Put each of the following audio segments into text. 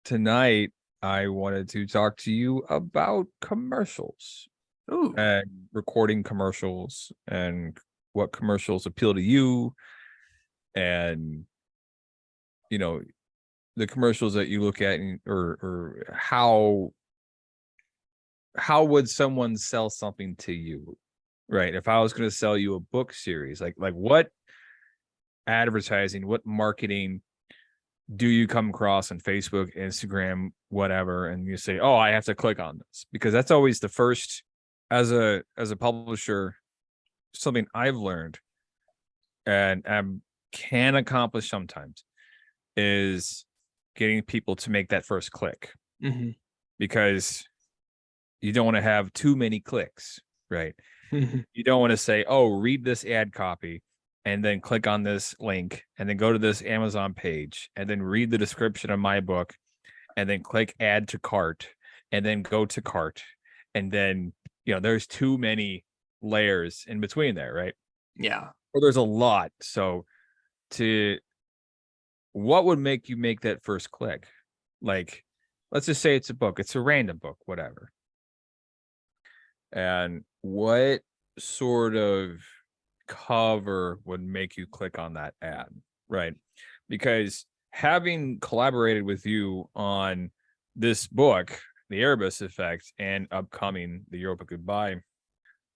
tonight I wanted to talk to you about commercials Ooh, and recording commercials and what commercials appeal to you and you know the commercials that you look at or how would someone sell something to you, right? If I was going to sell you a book series, like what advertising, what marketing do you come across on Facebook, Instagram, whatever, and you say, "Oh, I have to click on this," because that's always the first. As a publisher, something I've learned and can accomplish sometimes is getting people to make that first click, mhm, because you don't want to have too many clicks, right? mhm. You don't want to say, "Oh, read this ad copy," and then click on this link, and then go to this Amazon page, and then read the description of my book, and then click add to cart, and then go to cart, and then there's too many layers in between there, right? Yeah. Or there's a lot. So to what would make you make that first click? Like, let's just say it's a book, it's a random book, whatever. And what sort of cover would make you click on that ad, right? Because having collaborated with you on this book, The Erebus Effect, and upcoming The Europa Goodbye,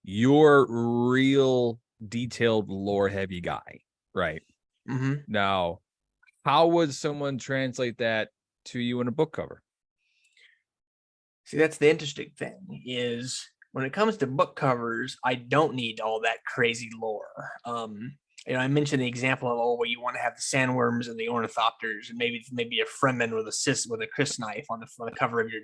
you're real detailed lore heavy guy, right? Mhm. Now, how would someone translate that to you in a book cover? See, that's the interesting thing is when it comes to book covers, I don't need all that crazy lore. I mentioned the example of where you want to have the sandworms and the ornithopters, and maybe a Fremen with a crysknife on the cover of your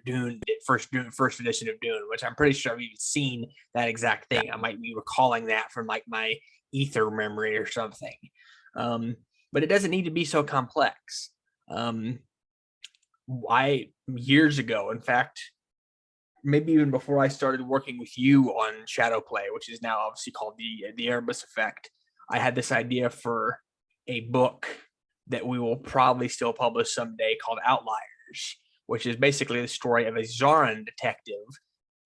first edition of Dune, which I'm pretty sure I've even seen that exact thing. I might be recalling that from like my ether memory or something. Um, but it doesn't need to be so complex. Um, I years ago, in fact, maybe even before I started working with you on Shadowplay, which is now obviously called the Erebus Effect, I had this idea for a book that we will probably still publish someday called Outliers, which is basically the story of a Zarin detective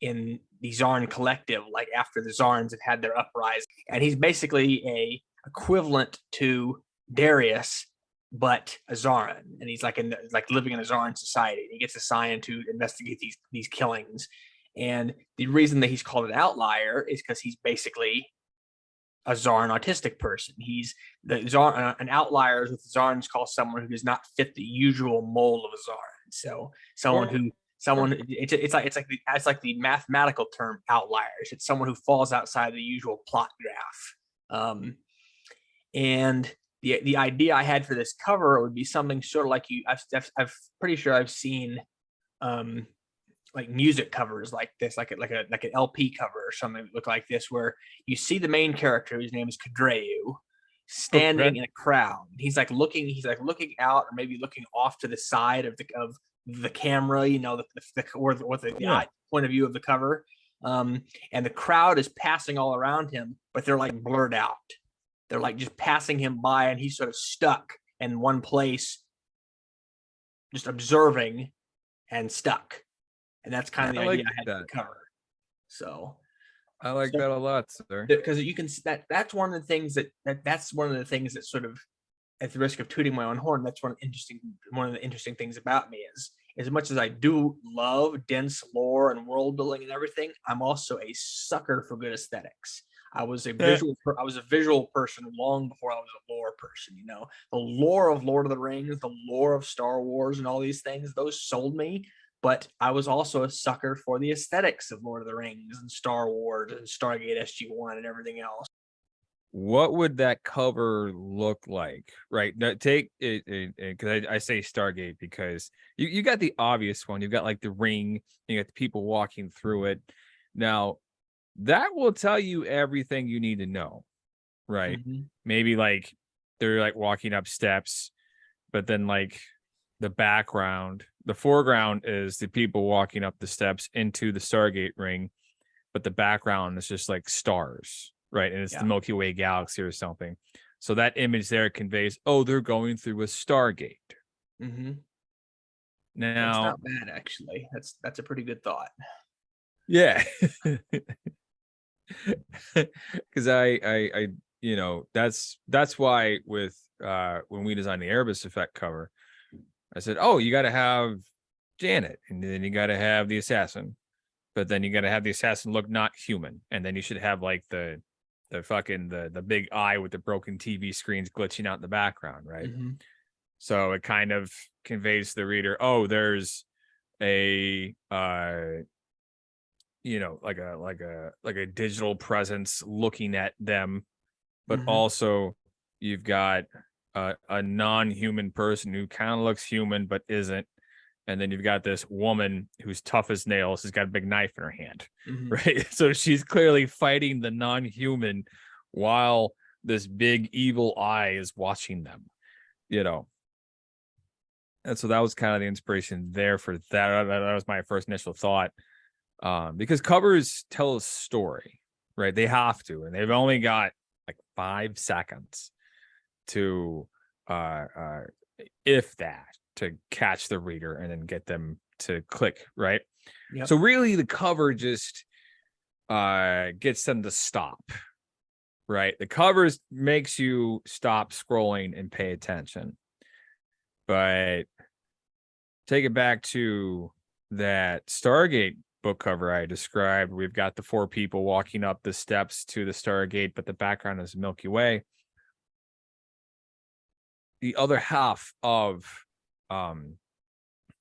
in the Zarin Collective, like after the Zarins have had their uprising, and he's basically a equivalent to Darius, but a Zarin, and he's like living in a Zarin society. And he gets assigned to investigate these killings, and the reason that he's called an outlier is because he's basically a Zarin autistic person. He's the Zarin, an outlier is what the Zarins call someone who does not fit the usual mold of a Zarin. So someone Or, who it's like the mathematical term outliers. It's someone who falls outside the usual plot graph. And the idea I had for this cover would be something sort of like I've pretty sure I've seen um like music covers like this, like an LP cover or something that look like this, where you see the main character whose name is Kadreyu okay. standing in a crowd. He's like looking out or maybe looking off to the side of the camera, or the Yeah. point of view of the cover. And the crowd is passing all around him, but they're like blurred out. They're like just passing him by, and he's sort of stuck in one place, just observing and stuck. And that's kind of I the like idea I had for that. the cover. So, I like so that a lot, sir. because you can that's one of the things that's one of the things that sort of, at the risk of tooting my own horn, that's one of the interesting things about me is as much as I do love dense lore and world building and everything, I'm also a sucker for good aesthetics. I was a visual person long before I was a lore person. The lore of Lord of the Rings, the lore of Star Wars, and all these things, those sold me. But I was also a sucker for the aesthetics of Lord of the Rings and Star Wars and Stargate SG-1 and everything else. What would that cover look like? Right. Now, take it because I say Stargate because you got the obvious one. You've got like the ring, you got the people walking through it. Now, that will tell you everything you need to know, right? Mm-hmm. Maybe like they're like walking up steps, but then like the foreground is the people walking up the steps into the Stargate ring, but the background is just like stars, right? And it's the Yeah. Milky Way galaxy or something. So that image there conveys, oh, they're going through a Stargate. Mm-hmm. That's Now, not bad, actually. That's a pretty good thought. yeah. Because I that's why with when we designed the Erebus effect cover, I said, oh, you got to have Janet, and then you got to have the assassin, but then you got to have the assassin look not human, and then you should have like the fucking the big eye with the broken TV screens glitching out in the background, right? Mhm. So it kind of conveys to the reader, oh, there's a like a digital presence looking at them, but Mhm. also you've got a non-human person who kind of looks human but isn't, and then you've got this woman who's tough as nails, has got a big knife in her hand, Mhm. right? So she's clearly fighting the non-human while this big evil eye is watching them, you know. And so that was kind of the inspiration there for that. That was my first initial thought, because covers tell a story, right? They have to, and they've only got like 5 seconds to, if that, to catch the reader and then get them to click, right? Yep. So really, the cover just gets them to stop, right? The covers makes you stop scrolling and pay attention, but take it back to that Stargate book cover I described. We've got the 4 people walking up the steps to the Stargate, but the background is Milky Way. The other half of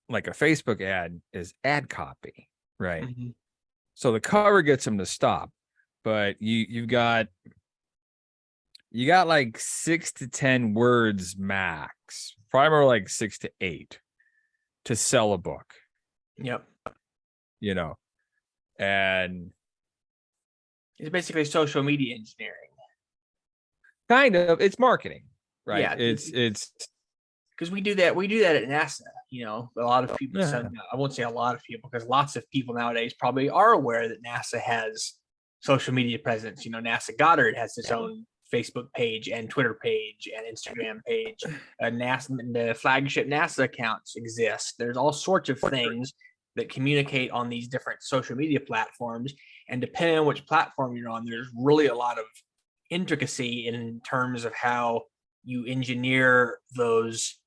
like a Facebook ad is ad copy, right? Mhm. So the cover gets them to stop, but you got like 6 to 10 words max, probably more like 6 to 8 to sell a book, Yep. you know. And It's basically social media engineering. kind of it's marketing, right? Yeah, It's because we do that at NASA. A lot of people. So yeah, I won't say a lot of people, because lots of people nowadays probably are aware that NASA has social media presence. NASA Goddard has its own Facebook page and Twitter page and Instagram page. NASA, the flagship NASA accounts exist. There's all sorts of things that communicate on these different social media platforms, and depending on which platform you're on, there's really a lot of intricacy in terms of how you engineer those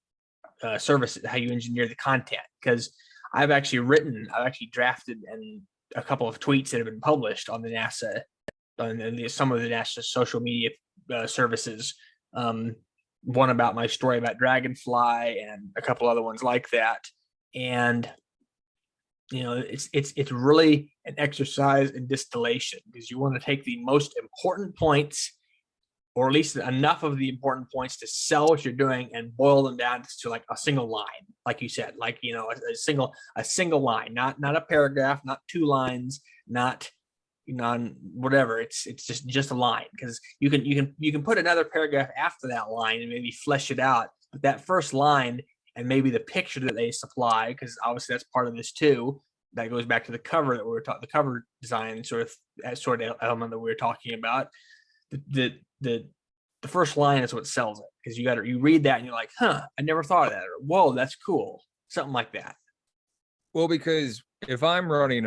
services, how you engineer the content. Because I've actually drafted and a couple of tweets that have been published on the NASA, some of the NASA social media services. Um, One about my story about Dragonfly, and a couple other ones like that. And it's really an exercise in distillation, because you want to take the most important points, or at least enough of the important points to sell what you're doing, and boil them down to like a single line, like you said, like a single line, not a paragraph, not 2 lines, not whatever. It's just a line, because you can put another paragraph after that line and maybe flesh it out, but that first line and maybe the picture that they supply, because obviously that's part of this too. That goes back to the cover that we were talking, the cover design sort of element that we were talking about. The first line is what sells it, because you read that and you're like, huh, I never thought of that, or whoa, that's cool, something like that. well, because if I'm running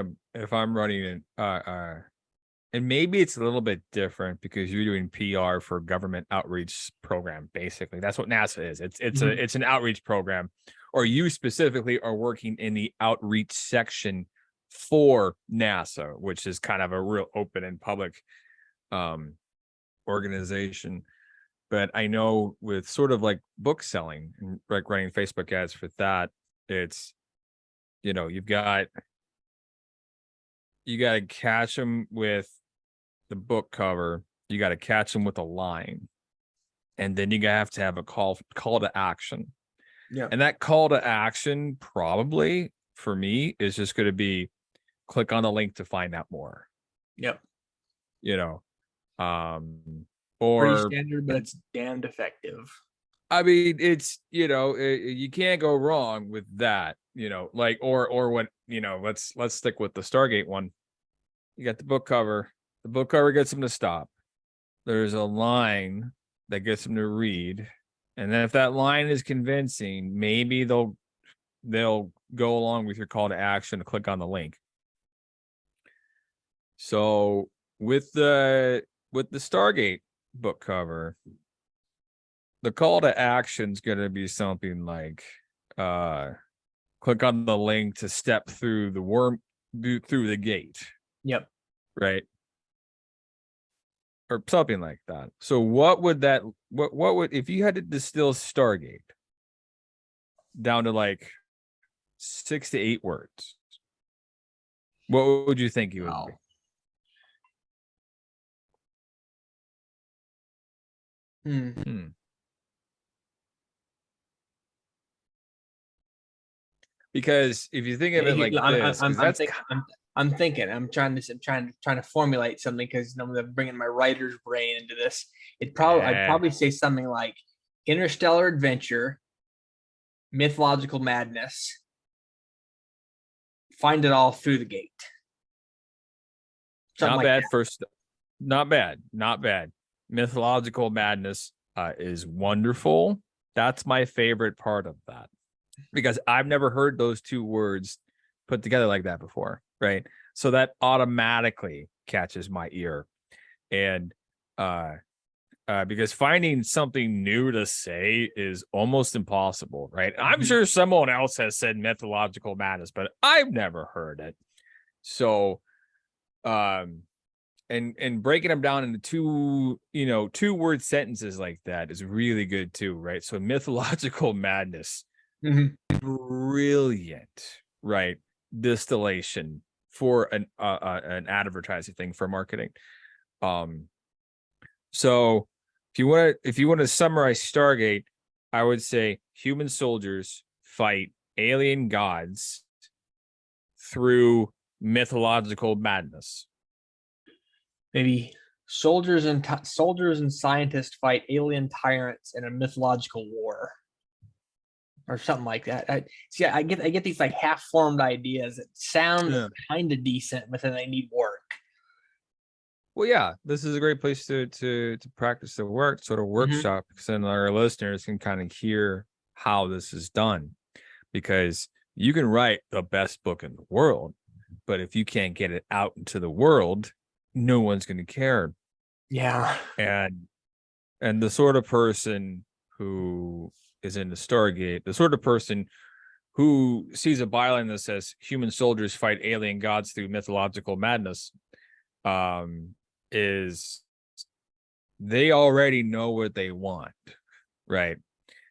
and maybe it's a little bit different because you're doing PR for government outreach program. Basically, that's what NASA is. Mhm. It's an outreach program, or you specifically are working in the outreach section for NASA, which is kind of a real open and public um organization. But I know with sort of like book selling and like running Facebook ads for that, it's you got to catch them with the book cover, you got to catch them with a line, and then you have to have a call to action. Yeah. And that call to action probably for me is just going to be click on the link to find out more, Yep. you know. Um Pretty or standard, but it's damned effective. I mean, it's you can't go wrong with that, like or what, let's stick with the Stargate one. You got the book cover. The book cover gets them to stop. There's a line that gets them to read, and then if that line is convincing, maybe they'll go along with your call to action to click on the link. So with the Stargate book cover, the call to action is going to be something like click on the link to step through the gate. Yep. Right. Or something like that. So what would if you had to distill Stargate down to like 6 to 8 words, what would you think you would be? Because if you think of it like this, I'm thinking. I'm trying to formulate something because I'm bringing my writer's brain into this. I'd probably say something like interstellar adventure, mythological madness, find it all through the gate. Something not bad. First, not bad. Mythological madness is wonderful. That's my favorite part of that, because I've never heard those two words put together like that before, right? So that automatically catches my ear. And because finding something new to say is almost impossible, right? I'm sure someone else has said mythological madness, but I've never heard it. So and breaking them down into two word sentences like that is really good too, right? So mythological madness, brilliant, right? Distillation for an advertising thing for marketing. So if you want to summarize Stargate, I would say human soldiers fight alien gods through mythological madness. Maybe soldiers and scientists fight alien tyrants in a mythological war, or something like that. I get these like half-formed ideas that sound kind of decent, but then they need work. Well, yeah, this is a great place to practice the work, sort of workshop, so our listeners can kind of hear how this is done. Because you can write the best book in the world, but if you can't get it out into the world, no one's going to care. Yeah. And the sort of person who is into Stargate, the sort of person who sees a byline that says human soldiers fight alien gods through mythological madness, is they already know what they want, right?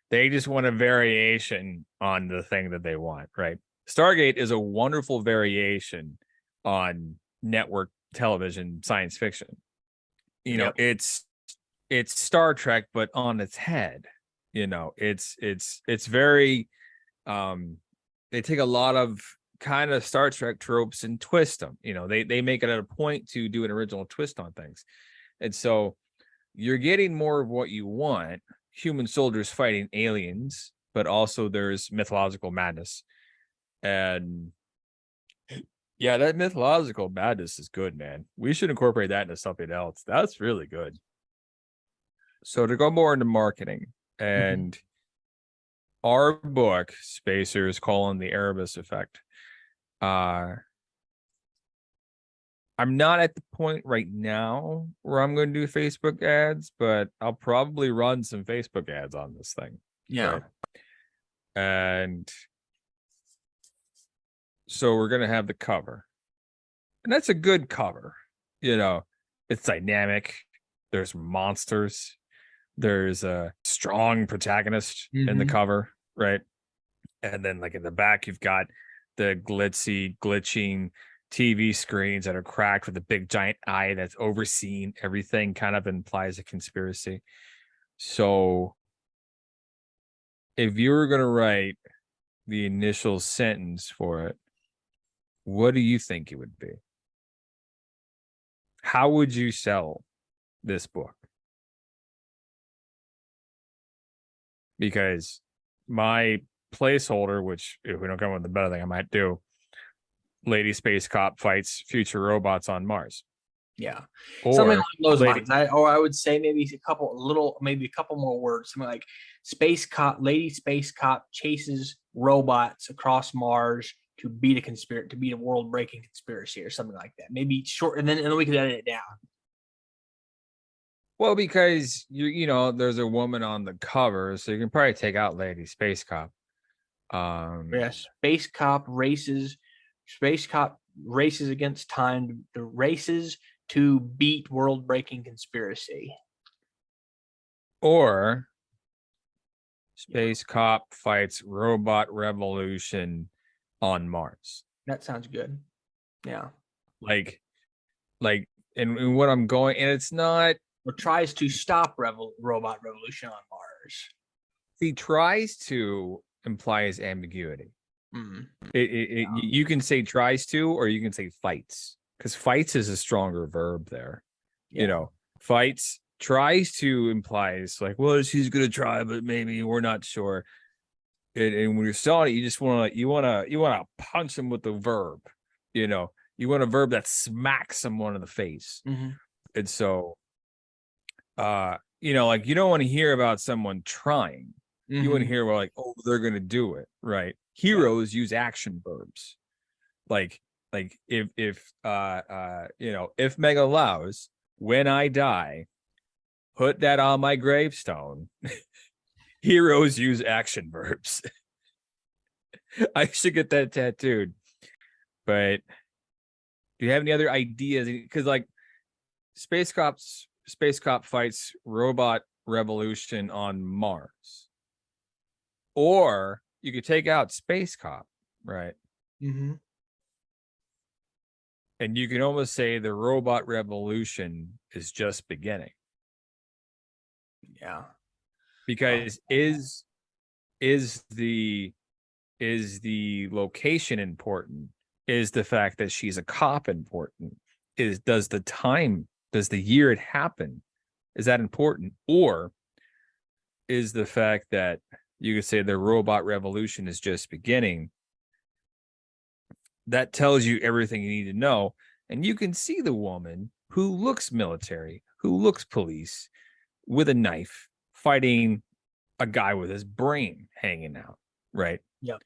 They just want a variation on the thing that they want, right? Stargate is a wonderful variation on network television science fiction. It's Star Trek, but on its head. It's very they take a lot of kind of Star Trek tropes and twist them. They make it at a point to do an original twist on things. And so you're getting more of what you want, human soldiers fighting aliens, but also there's mythological madness. And yeah, that mythological madness is good, man. We should incorporate that into something else. That's really good. So to go more into marketing, and our book, Spacers: The Erebus Effect. I'm not at the point right now where I'm going to do Facebook ads, but I'll probably run some Facebook ads on this thing. Yeah. Right? And so we're going to have the cover. And that's a good cover. It's dynamic. There's monsters. There's a strong protagonist in the cover, right? And then like in the back, you've got the glitching TV screens that are cracked with a big giant eye that's overseeing everything, kind of implies a conspiracy. So if you were going to write the initial sentence for it, what do you think it would be? How would you sell this book? Because my placeholder, which if we don't come with the better thing I might do, Lady Space Cop fights future robots on Mars. Yeah, something Or along those lady, lines. I would say maybe maybe a couple more words. Something like lady space cop chases robots across Mars to beat a world breaking conspiracy or something like that. Maybe short, and then we could edit it down. well, because there's a woman on the cover, so you can probably take out lady space cop. Yes, space cop races against time. The races to beat world breaking conspiracy. Or space cop fights robot revolution on Mars. That sounds good. Yeah. Like, and what I'm going, and it's not. Or tries to stop robot revolution on Mars. He tries to implies ambiguity. Mm. You can say tries to, or you can say fights, because fights is a stronger verb there. Yeah. Fights tries to implies like, well, she's gonna try, but maybe we're not sure. And when you're selling it, you just want to punch them with the verb. You want a verb that smacks someone in the face. Mm-hmm. And so, like you don't want to hear about someone trying. You want to hear about like, oh, they're gonna do it, right? Heroes use action verbs, like if Mega allows, when I die, put that on my gravestone. Heroes use action verbs. I should get that tattooed. But do you have any other ideas? Because like Space Cop fights robot revolution on Mars. Or you could take out Space Cop, right? Mm-hmm. And you can almost say the robot revolution is just beginning. Yeah. Because is the location important? Is the fact that she's a cop important? Does the year it happened, is that important? Or is the fact that you could say the robot revolution is just beginning? That tells you everything you need to know. And you can see the woman who looks military, who looks police, with a knife fighting a guy with his brain hanging out, right? Yeah.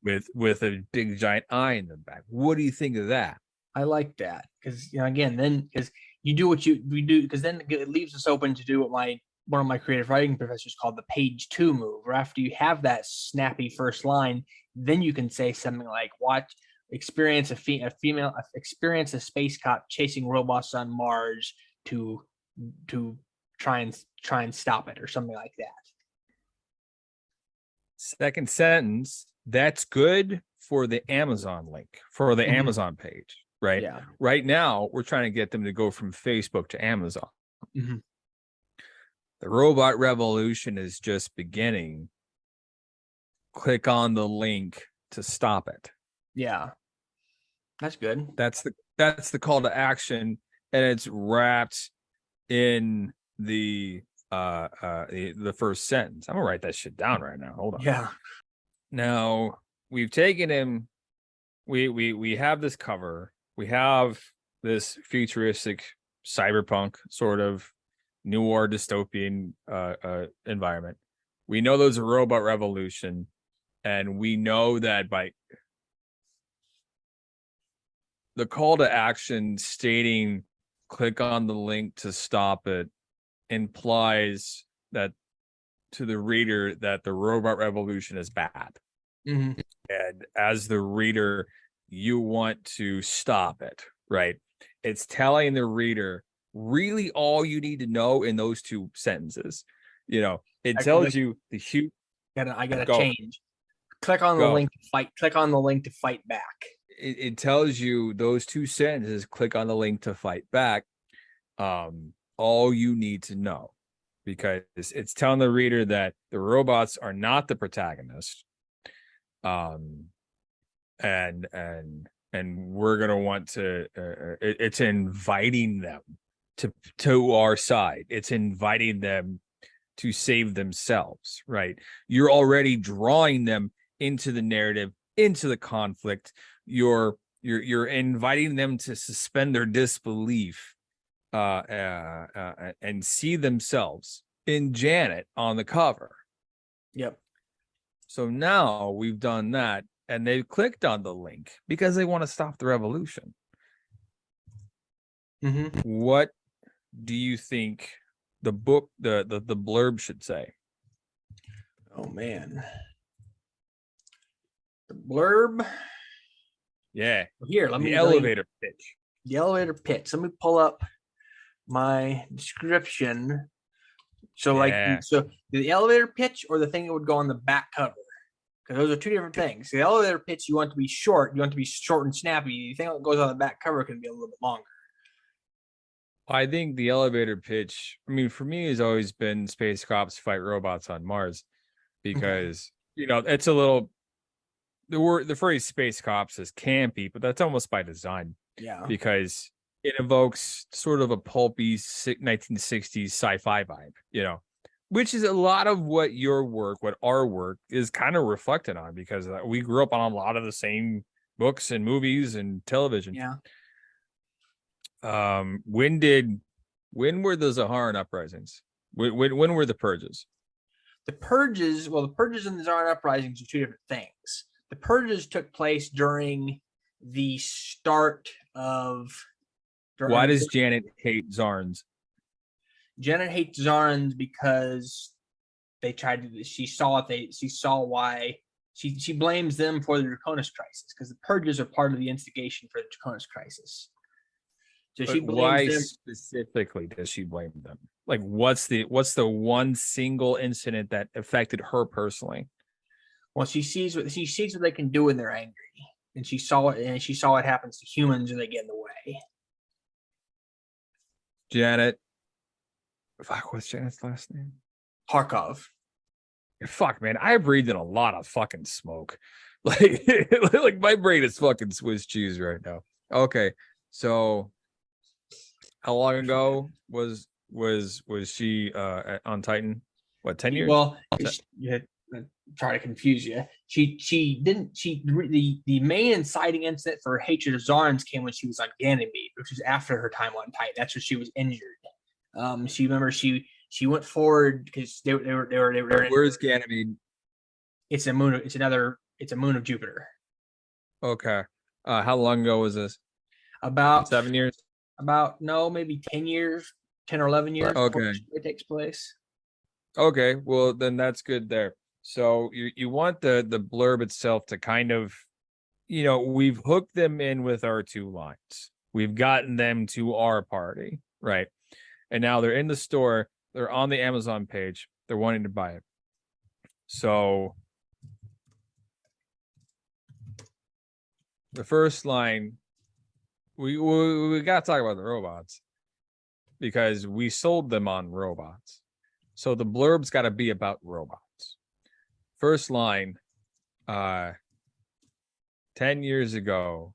With a big giant eye in the back. What do you think of that? I like that because again, then because you do what we do, because then it leaves us open to do what one of my creative writing professors called the page 2 move, where after you have that snappy first line, then you can say something like, experience a space cop chasing robots on Mars to try and stop it, or something like that. Second sentence, that's good for the Amazon link, for the Amazon page, right? Yeah. Right now, we're trying to get them to go from Facebook to Amazon. Mm-hmm. The robot revolution is just beginning. Click on the link to stop it. Yeah. That's good. That's the call to action, and it's wrapped in the first sentence. I'm gonna write that shit down right now. Hold on. Yeah. Now we've taken him. We have this cover. We have this futuristic cyberpunk sort of noir dystopian environment. We know there's a robot revolution, and we know that by the call to action stating click on the link to stop it implies that to the reader that the robot revolution is bad. Mm-hmm. And as the reader, you want to stop it, right? It's telling the reader really all you need to know in those two sentences. It tells you the huge. I gotta change. Click on the link to fight. Click on the link to fight back. It tells you those two sentences. Click on the link to fight back. All you need to know, because it's telling the reader that the robots are not the protagonist. And we're gonna want to. It's inviting them to our side. It's inviting them to save themselves. Right? You're already drawing them into the narrative, into the conflict. You're inviting them to suspend their disbelief and see themselves in Janet on the cover. Yep. So now we've done that, and they've clicked on the link because they want to stop the revolution. Mm-hmm. What do you think the book, the blurb should say? Oh man. The blurb. Yeah, Here, let the me elevator pitch. The elevator pitch. Let me pull up my description. So Yeah. so the elevator pitch or the thing that would go on the back cover, because those are two different things. The elevator pitch, you want to be short. You want to be short and snappy. The thing that goes on the back cover can be a little bit longer. I think the elevator pitch, I mean, for me, has always been Space Cops Fight Robots on Mars, because it's a little, the phrase Space Cops is campy, but that's almost by design. Yeah. Because it evokes sort of a pulpy 1960s sci-fi vibe, which is a lot of what our work is kind of reflected on, because we grew up on a lot of the same books and movies and television. Yeah. When were the Zaharan uprisings? When were the purges? The purges and the Zaharan uprisings are two different things. The purges took place during the start of. Why does Janet hate Zarns? Janet hates Zarns because they tried to. She saw why. She blames them for the Draconis crisis, because the purges are part of the instigation for the Draconis crisis. So she blames why them. Specifically does she blame them? Like, what's the one single incident that affected her personally? Well, she sees what they can do when they're angry, and she saw it, and she saw what happens to humans when they get in the way. Janet, fuck, what's Janet's last name? Harkov. Fuck, man, I breathed in a lot of fucking smoke. Like my brain is fucking Swiss cheese right now. Okay, so how long ago was she on Titan? What, 10 years? Well, try to confuse you. The main inciting incident for her hatred of Zarns came when she was on Ganymede, which was after her time on Titan. That's when she was injured. She went forward because they were. Where's Ganymede? It's a moon. It's a moon of Jupiter. Okay. How long ago was this? About 7 years. Maybe 10 years, 10 or 11 years. Okay. It takes place. Okay, well then that's good there. So you want the blurb itself to kind of, we've hooked them in with our two lines. We've gotten them to our party, right? And now they're in the store. They're on the Amazon page. They're wanting to buy it. So the first line, we got to talk about the robots, because we sold them on robots. So the blurb's got to be about robots. First line, 10 years ago,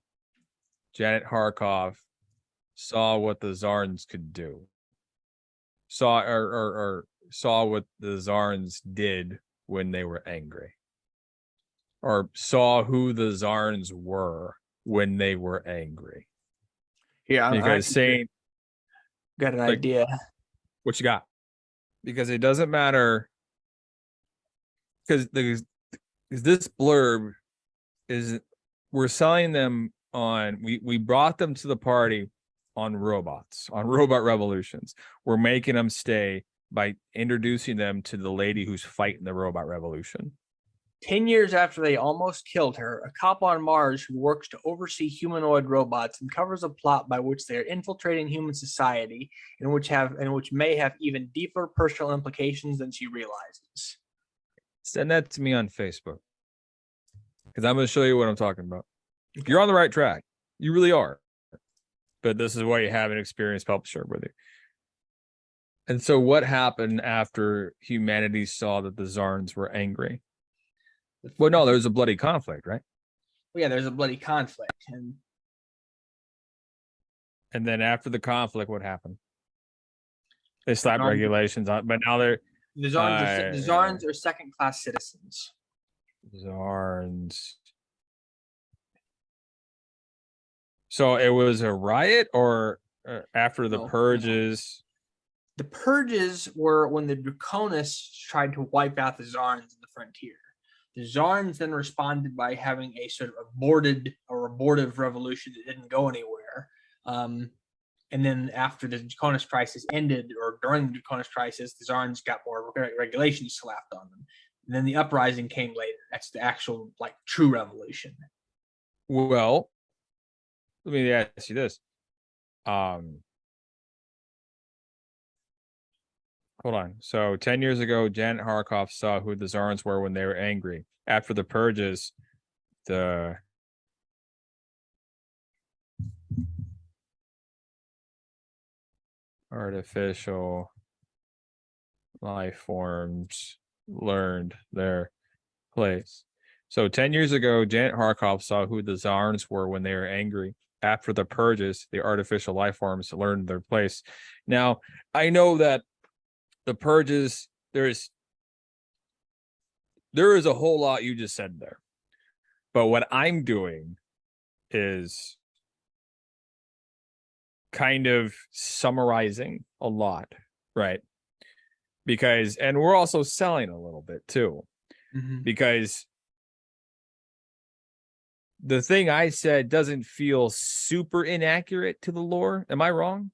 Janet Harkov saw what the Zarns could do. Saw what the Zarns did when they were angry. Or saw who the Zarns were when they were angry. Yeah, because saying, got an idea. What you got? Because it doesn't matter. Because this blurb is, we're selling them on, we brought them to the party on robots, on robot revolutions. We're making them stay by introducing them to the lady who's fighting the robot revolution. 10 years after they almost killed her, a cop on Mars who works to oversee humanoid robots uncovers a plot by which they are infiltrating human society, and which may have even deeper personal implications than she realizes. Send that to me on Facebook, because I'm going to show you what I'm talking about. Okay. You're on the right track. You really are. But this is why you have an experienced publisher with you. And so what happened after humanity saw that the Zarns were angry? Well, no, there was a bloody conflict, right? Well, yeah, there's a bloody conflict. And then after the conflict, what happened? They slapped regulations on, but now they're... The Zarns are second-class citizens. Zarns. So it was a riot, or After the No, no. purges. The purges were when the Draconists tried to wipe out the Zarns in the frontier. The Zarns then responded by having a sort of abortive revolution that didn't go anywhere. And then after the Draconis crisis ended, or during the Draconis crisis, the Zarns got more regulations slapped on them. And then the uprising came later. That's the actual, like, true revolution. Well, let me ask you this. Hold on. So 10 years ago, Janet Harkoff saw who the Zarns were when they were angry. After the purges, the artificial life forms learned their place. So 10 years ago, Janet Harkoff saw who the Zarns were when they were angry. After the purges, the artificial life forms learned their place. Now, I know that the purges, there is a whole lot you just said there. But what I'm doing is kind of summarizing a lot, right? Because, and we're also selling a little bit too, because the thing I said doesn't feel super inaccurate to the lore. Am I wrong?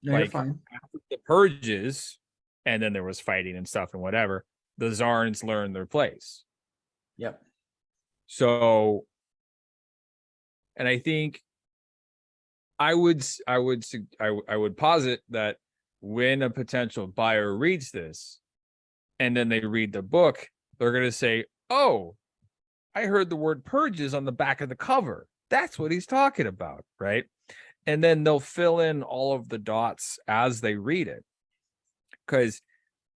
No, like, you're fine. After the purges, and then there was fighting and stuff and whatever, the Zarns learned their place. Yep. So, and I think I would posit that when a potential buyer reads this and then they read the book, they're going to say, oh, I heard the word purges on the back of the cover. That's what he's talking about, right? And then they'll fill in all of the dots as they read it. Because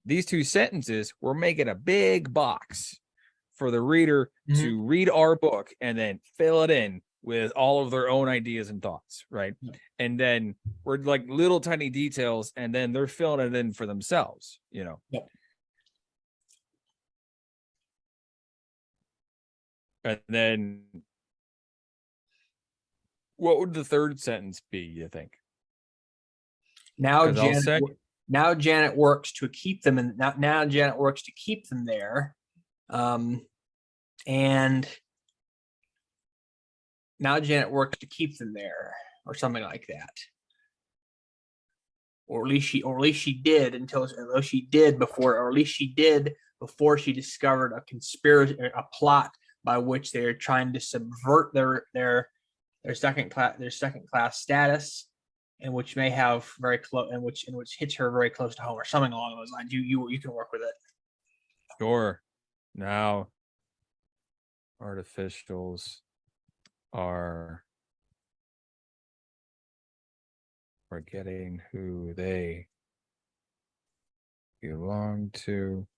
these two sentences, we're making a big box for the reader to read our book and then fill it in with all of their own ideas and thoughts, right? And then we're like little tiny details, and then they're filling it in for themselves, you know? And then what would the third sentence be, you think? Now Janet works to keep them, and now Janet works to keep them there. And now Janet works to keep them there, or something like that. Or at least she did before she discovered a conspiracy, a plot by which they are trying to subvert their second class status, and which may have very close, and which hits her very close to home, or something along those lines. You can work with it. Sure. Now, artificials are forgetting who they belong to.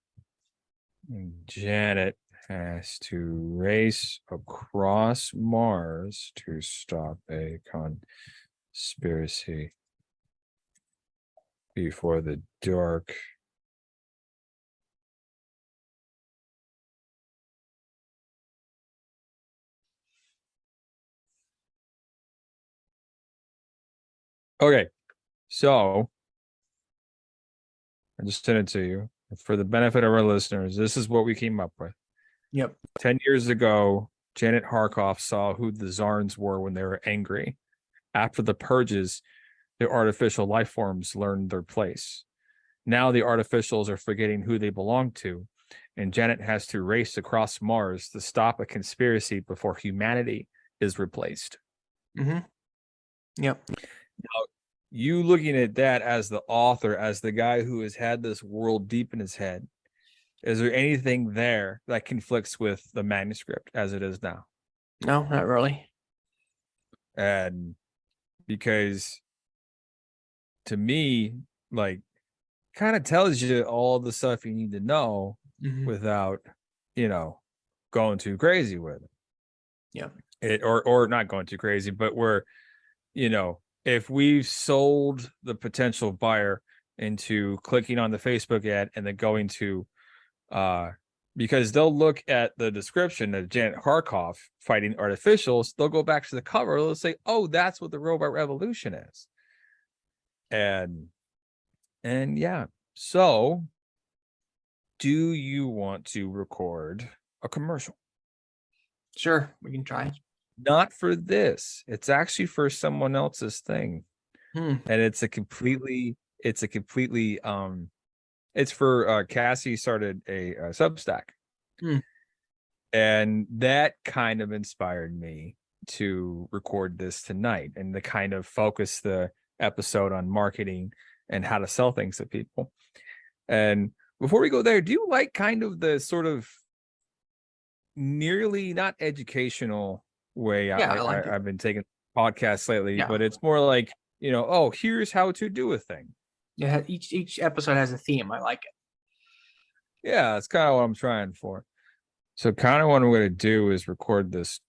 And Janet has to race across Mars to stop a conspiracy before the dark Okay, so I just sent it to you for the benefit of our listeners. This is what we came up with. Yep. 10 years ago, Janet Harkoff saw who the Zarns were when they were angry. After the purges, the artificial life forms learned their place. Now the artificials are forgetting who they belong to, and Janet has to race across Mars to stop a conspiracy before humanity is replaced. Yep. Now, you looking at that as the author, as the guy who has had this world deep in his head, is there anything there that conflicts with the manuscript as it is now? No, not really. And because to me, like, kind of tells you all the stuff you need to know without, going too crazy with it. Yeah. Or not going too crazy, but we're, if we've sold the potential buyer into clicking on the Facebook ad and then going to because they'll look at the description of Janet Harkoff fighting artificials, they'll go back to the cover, they'll say, oh, that's what the robot revolution is. And yeah. So do you want to record a commercial? Sure, we can try. Not for this. It's actually for someone else's thing. Hmm. And it's for Cassie started a Substack. Hmm. And that kind of inspired me to record this tonight and to kind of focus the episode on marketing and how to sell things to people. And before we go there, do you like kind of the sort of nearly not educational way Yeah, I like it. I've been taking podcasts lately, Yeah. but it's more like, oh, here's how to do a thing. Yeah, each episode has a theme. I like it. Yeah, that's kind of what I'm trying for. So kind of what I'm going to do is record this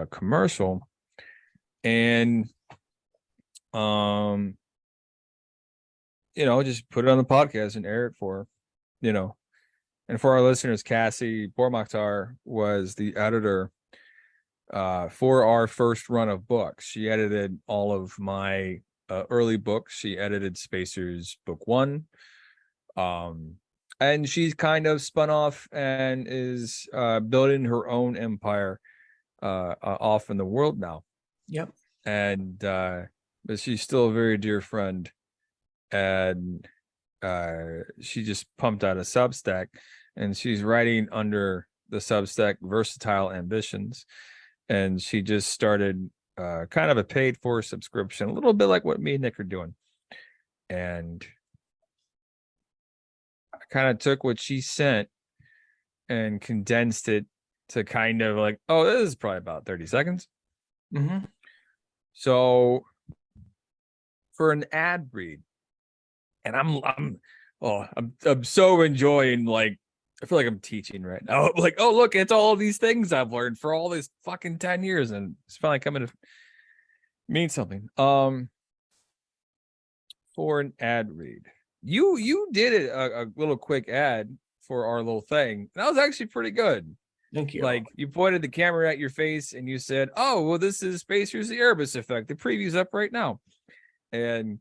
commercial and just put it on the podcast and air it for, and for our listeners, Cassie Bormakhtar was the editor for our first run of books. She edited all of my early books. She edited Spacers Book 1. And she's kind of spun off and is building her own empire off in the world now. Yep. And but she's still a very dear friend. And she just pumped out a Substack, and she's writing under the Substack Versatile Ambitions. And she just started kind of a paid for subscription, a little bit like what me and Nick are doing. And I kind of took what she sent and condensed it to kind of like, oh, this is probably about 30 seconds. Mm-hmm. So for an ad read, and I'm so enjoying, like, I feel like I'm teaching right now. Like, oh, look, it's all these things I've learned for all this fucking 10 years, and it's finally coming to mean something. For an ad read, you did a little quick ad for our little thing. That was actually pretty good. Thank you. Like, you pointed the camera at your face and you said, "Oh, well, this is Spacers the Erebus effect. The preview's up right now," and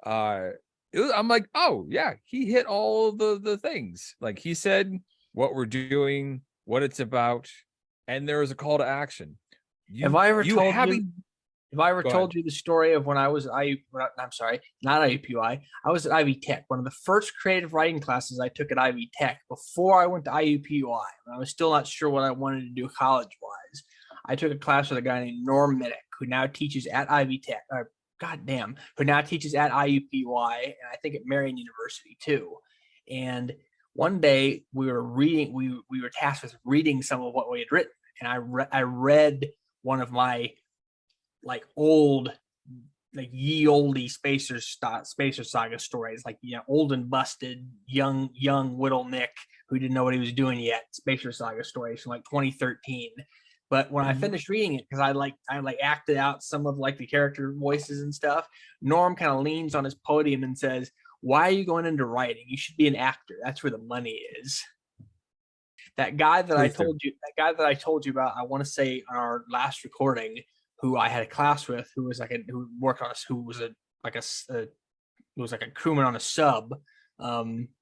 I'm like, oh yeah, he hit all the things. Like, he said what we're doing, what it's about, and there was a call to action. Have I ever told haven't you? Have I ever Go told ahead. you the story of when I was I'm sorry, not IUPUI. I was at Ivy Tech. One of the first creative writing classes I took at Ivy Tech before I went to IUPUI. When I was still not sure what I wanted to do college wise. I took a class with a guy named Norm Minnick, who now teaches at Ivy Tech. Who now teaches at IUPUI and I think at Marion University too. And one day we were reading. We were tasked with reading some of what we had written, and I read one of my like old, like ye olde Spacer Saga stories, like, old and busted, young Whittle Nick who didn't know what he was doing yet. Spacer Saga stories from like 2013. But when I finished reading it, because I acted out some of like the character voices and stuff, Norm kind of leans on his podium and says, "Why are you going into writing? You should be an actor. That's where the money is." That guy that I told you about, I want to say on our last recording, who I had a class with, who was who worked on us, who was a crewman on a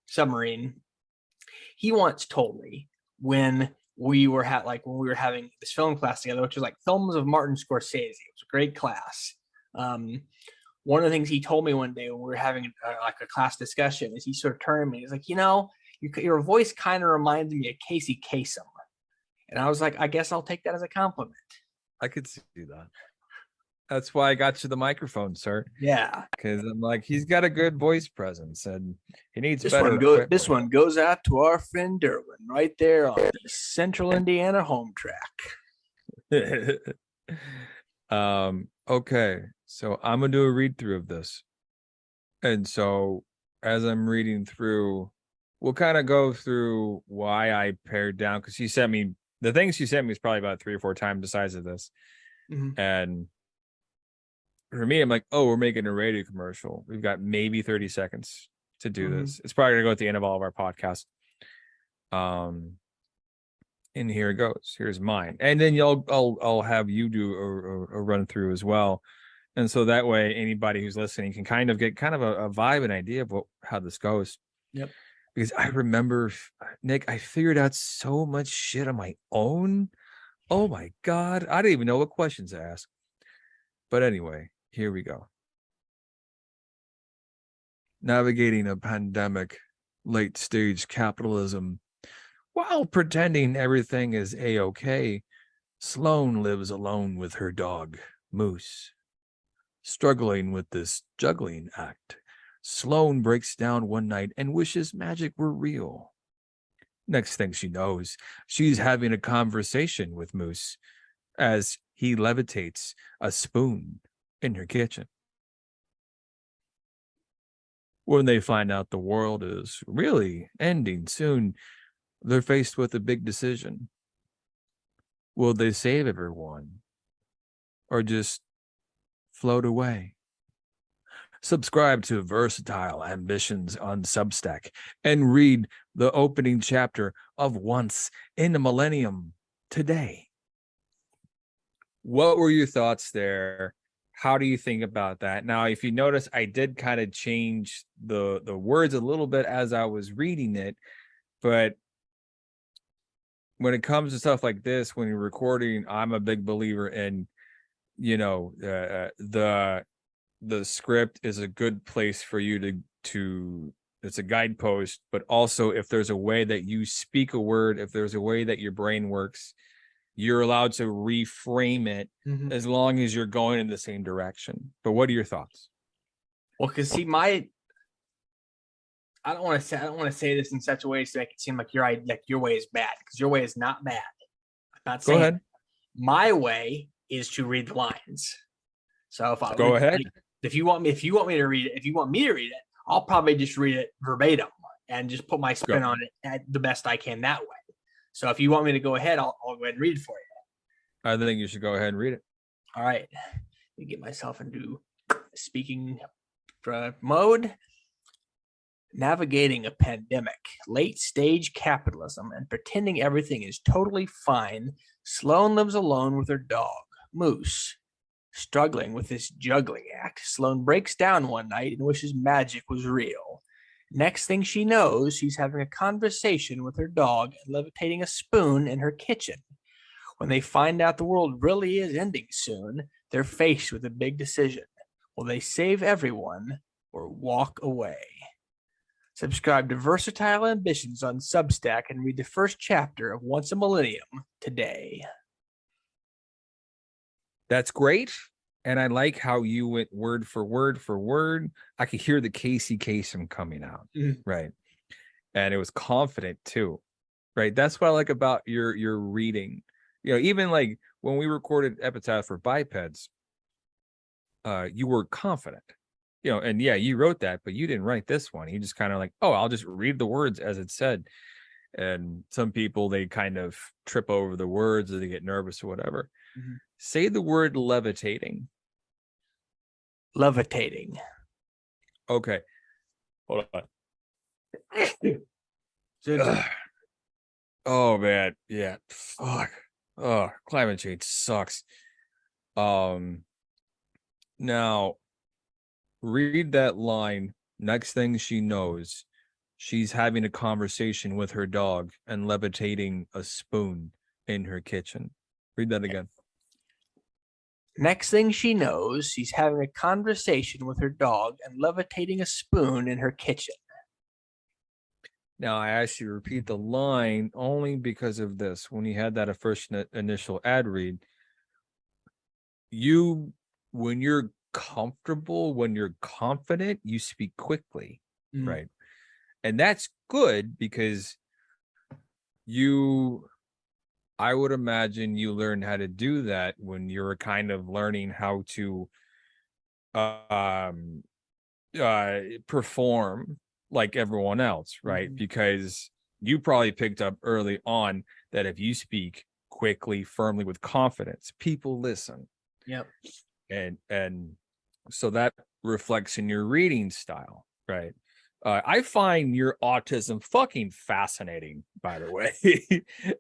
submarine. He once told me when we were having this film class together, which was like films of Martin Scorsese. It was a great class. One of the things he told me one day when we were having a class discussion is he sort of turned to me. He's like, your voice kind of reminds me of Casey Kasem. And I was like, I guess I'll take that as a compliment. I could see that. That's why I got you the microphone, sir. Yeah, because I'm like, he's got a good voice presence, and he needs this better. This one goes out to our friend Derwin right there on the Central Indiana home track. Okay, so I'm gonna do a read through of this, and so as I'm reading through, we'll kind of go through why I pared down, because she sent me the things she sent me is probably about 3 or 4 times the size of this. And for me, I'm like, oh, we're making a radio commercial. We've got maybe 30 seconds to do this. It's probably gonna go at the end of all of our podcasts. And here it goes. Here's mine, and then I'll have you do a run through as well, And so that way, anybody who's listening can kind of get kind of a vibe and idea of how this goes. Yep. Because I remember, Nick, I figured out so much shit on my own. Oh my God. I didn't even know what questions to ask. But anyway, here we go. Navigating a pandemic, late stage capitalism, while pretending everything is a-okay, Sloane lives alone with her dog, Moose. Struggling with this juggling act, Sloane breaks down one night and wishes magic were real. Next thing she knows, she's having a conversation with Moose as he levitates a spoon in her kitchen. When they find out the world is really ending soon, they're faced with a big decision. Will they save everyone or just float away? Subscribe to Versatile Ambitions on Substack and read the opening chapter of Once in a Millennium today. What were your thoughts there? How do you think about that? Now, if you notice, I did kind of change the words a little bit as I was reading it, but when it comes to stuff like this, when you're recording, I'm a big believer in, the script is a good place for you to it's a guidepost, but also if there's a way that you speak a word, if there's a way that your brain works, you're allowed to reframe it as long as you're going in the same direction. But what are your thoughts? Well, because see, I don't want to say this in such a way to make it seem like your way is bad, because your way is not bad. I'm not saying. Go ahead. My way is to read the lines. So if you want me to read it, I'll probably just read it verbatim and just put my spin on it at the best I can that way. So if you want me to go ahead, I'll go ahead and read it for you. I think you should go ahead and read it. All right. Let me get myself into speaking mode. Navigating a pandemic, late stage capitalism, and pretending everything is totally fine, Sloane lives alone with her dog, Moose. Struggling with this juggling act, Sloane breaks down one night and wishes magic was real. Next thing she knows, she's having a conversation with her dog and levitating a spoon in her kitchen. When they find out the world really is ending soon, they're faced with a big decision. Will they save everyone or walk away? Subscribe to Versatile Ambitions on Substack and read the first chapter of Once a Millennium today. That's great. And I like how you went word for word. I could hear the Casey Kasem coming out, right? And it was confident too, right? That's what I like about your reading. Even like when we recorded Epitaph for Bipeds, you were confident, and yeah, you wrote that, but you didn't write this one. You just kind of like, oh, I'll just read the words as it said. And some people, they kind of trip over the words or they get nervous or whatever. Say the word levitating. Levitating. Okay. Hold on. Oh man. Yeah. Fuck. Oh, climate change sucks. Now read that line. Next thing she knows, she's having a conversation with her dog and levitating a spoon in her kitchen. Read that again. Next thing she knows, she's having a conversation with her dog and levitating a spoon in her kitchen. Now, I asked you to repeat the line only because of this. When you had that first initial ad read, when you're comfortable, when you're confident, you speak quickly, right? And that's good because I would imagine you learned how to do that when you were kind of learning how to perform like everyone else, right? Because you probably picked up early on that if you speak quickly, firmly, with confidence, people listen. Yep. And so that reflects in your reading style, right? I find your autism fucking fascinating, by the way.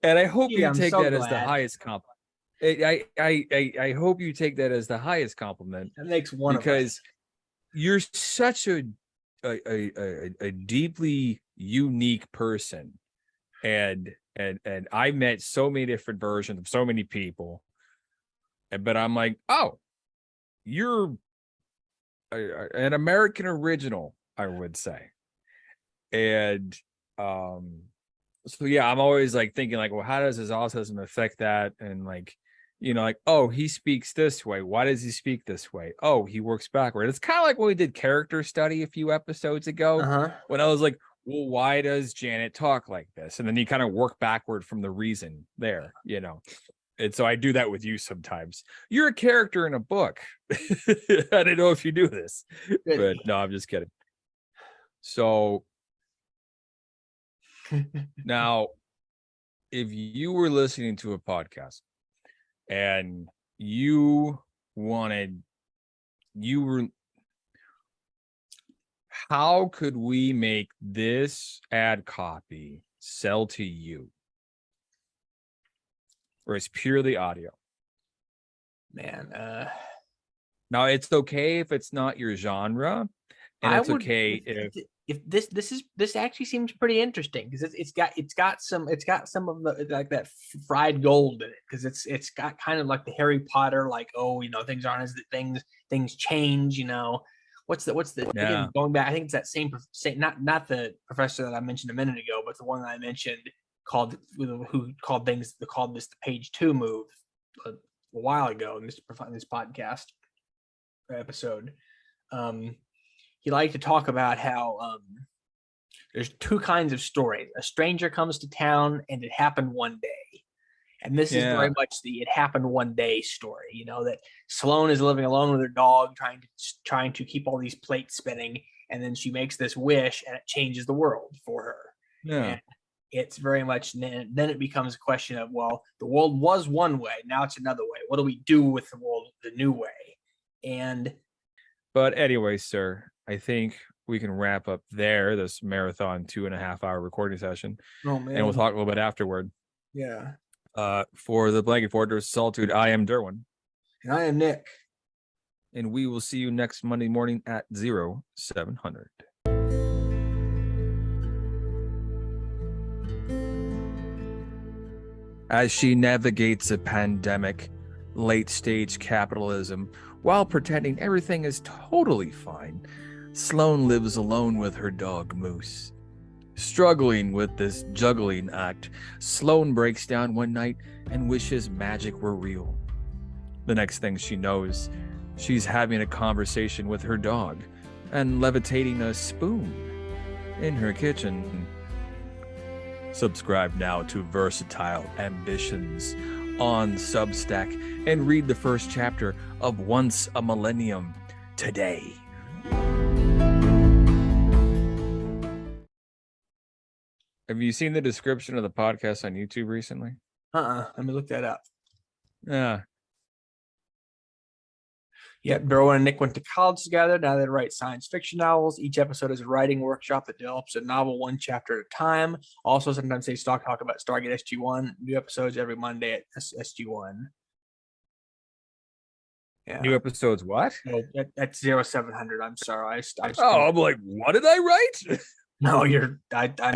And I hope you take that as the highest compliment. I hope you take that as the highest compliment, That makes one of us. because you're such a deeply unique person, and I met so many different versions of so many people, but I'm like, oh, you're an American original, I would say. And so yeah, I'm always like thinking like, well, how does his autism affect that? And like, like, oh, he speaks this way. Why does he speak this way? Oh, he works backward. It's kind of like when we did character study a few episodes ago, Uh-huh. when I was like, well, why does Janet talk like this? And then you kind of work backward from the reason there, And so I do that with you sometimes. You're a character in a book. I don't know if you do this, but no, I'm just kidding. So now, if you were listening to a podcast and how could we make this ad copy sell to you? Or it's purely audio. Man, now it's okay if it's not your genre, and it's okay if this actually seems pretty interesting, because it's got some of the like that fried gold in it, because it's got kind of like the Harry Potter, like, oh, things aren't as things change, what's the Yeah. again, going back, I think it's that same not the professor that I mentioned a minute ago, but the one that I mentioned who called this the page 2 move a while ago in this podcast episode. He liked to talk about how there's two kinds of stories. A stranger comes to town and it happened one day. And this is very much the it happened one day story, that Sloane is living alone with her dog, trying to keep all these plates spinning, and then she makes this wish and it changes the world for her. Yeah. And it's very much, then it becomes a question of, well, the world was one way, now it's another way. What do we do with the world the new way? But anyway, sir, I think we can wrap up there, this marathon 2.5-hour recording session. Oh man. And we'll talk a little bit afterward. Yeah. For the Blanket Fortress Solitude, I am Derwin. And I am Nick. And we will see you next Monday morning at 0700. As she navigates a pandemic, late-stage capitalism, while pretending everything is totally fine, Sloane lives alone with her dog, Moose. Struggling with this juggling act, Sloane breaks down one night and wishes magic were real. The next thing she knows, she's having a conversation with her dog and levitating a spoon in her kitchen. Subscribe now to Versatile Ambitions on Substack and read the first chapter of Once a Millennium today. Have you seen the description of the podcast on YouTube recently? Let me look that up. Yeah. Yep, Derwin and Nick went to college together. Now they write science fiction novels. Each episode is a writing workshop that develops a novel one chapter at a time. Also, sometimes they talk about Stargate SG-1. New episodes every Monday at SG-1. Yeah. New episodes what? No, that's 0700. I'm sorry. I'm like, what did I write? No, I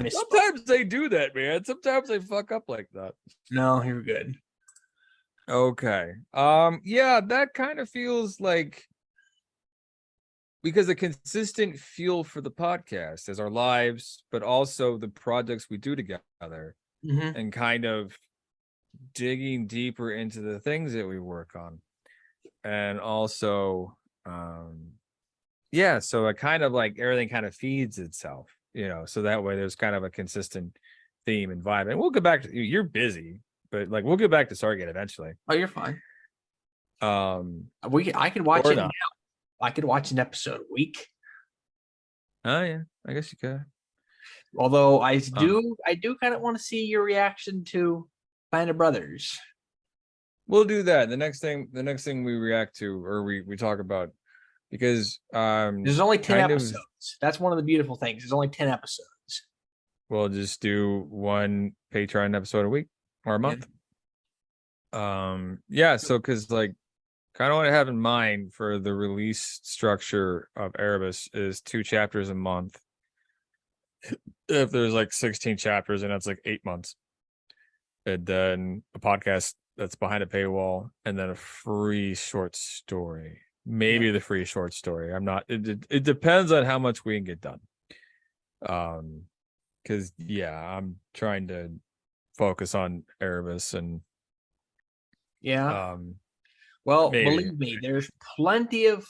missed. Sometimes they do that, man. Sometimes they fuck up like that. No, you're good. Okay. Yeah, that kind of feels like, because a consistent fuel for the podcast is our lives, but also the projects we do together, and kind of digging deeper into the things that we work on. And also, so it kind of like everything kind of feeds itself, so that way there's kind of a consistent theme and vibe. And we'll get back to you're busy, but like we'll get back to Stargate eventually. Oh, you're fine. I could watch it now. I could watch an episode a week. Oh yeah, I guess you could. Although I do kind of want to see your reaction to Band of Brothers. We'll do that. The next thing we react to, or we talk about, because there's only 10 episodes. That's one of the beautiful things. There's only 10 episodes. We'll just do one Patreon episode a week or a month. Yeah, so because like kind of what I have in mind for the release structure of Erebus is 2 chapters a month. If there's like 16 chapters, and that's like 8 months, and then a podcast that's behind a paywall, and then a free short story. Maybe the free short story. I'm not. It depends on how much we can get done. Because yeah, I'm trying to focus on Erebus and Yeah. um Well, maybe. believe me, there's plenty of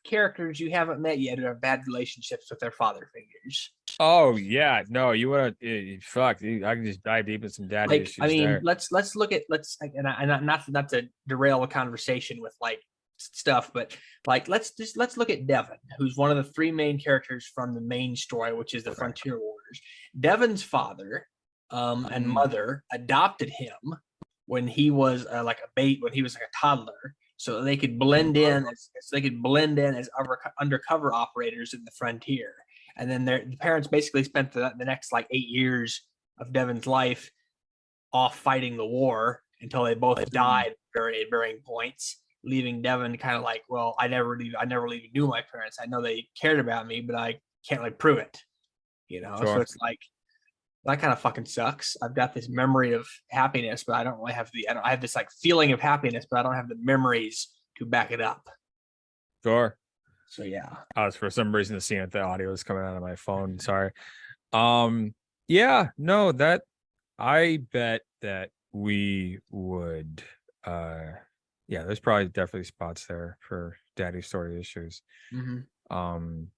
characters you haven't met yet who have bad relationships with their father figures. Oh yeah, no, you want to fuck? I can just dive deep into some daddy Like, I issues mean, there. let's look at and not to derail the conversation with like stuff, but like let's look at Devon, who's one of the three main characters from the main story, which is the Right. Frontier Warriors. Devon's father and mother adopted him when he was like a when he was like a toddler, so they could blend in as undercover operators in the frontier. And then the parents basically spent the next like 8 years of Devon's life off fighting the war until they both died at varying points, leaving Devon kind of like, well, I never really knew my parents. I know they cared about me, but I can't like prove it, So Sure. it's like that kind of fucking sucks. I've got this memory of happiness, but I don't really have I have this like feeling of happiness, but I don't have the memories to back it up. Sure. So yeah. I was for some reason seeing the audio was coming out of my phone. Sorry. Um. Yeah. No. That I bet that we would. Yeah. There's probably definitely spots there for daddy story issues. Mm-hmm. Um.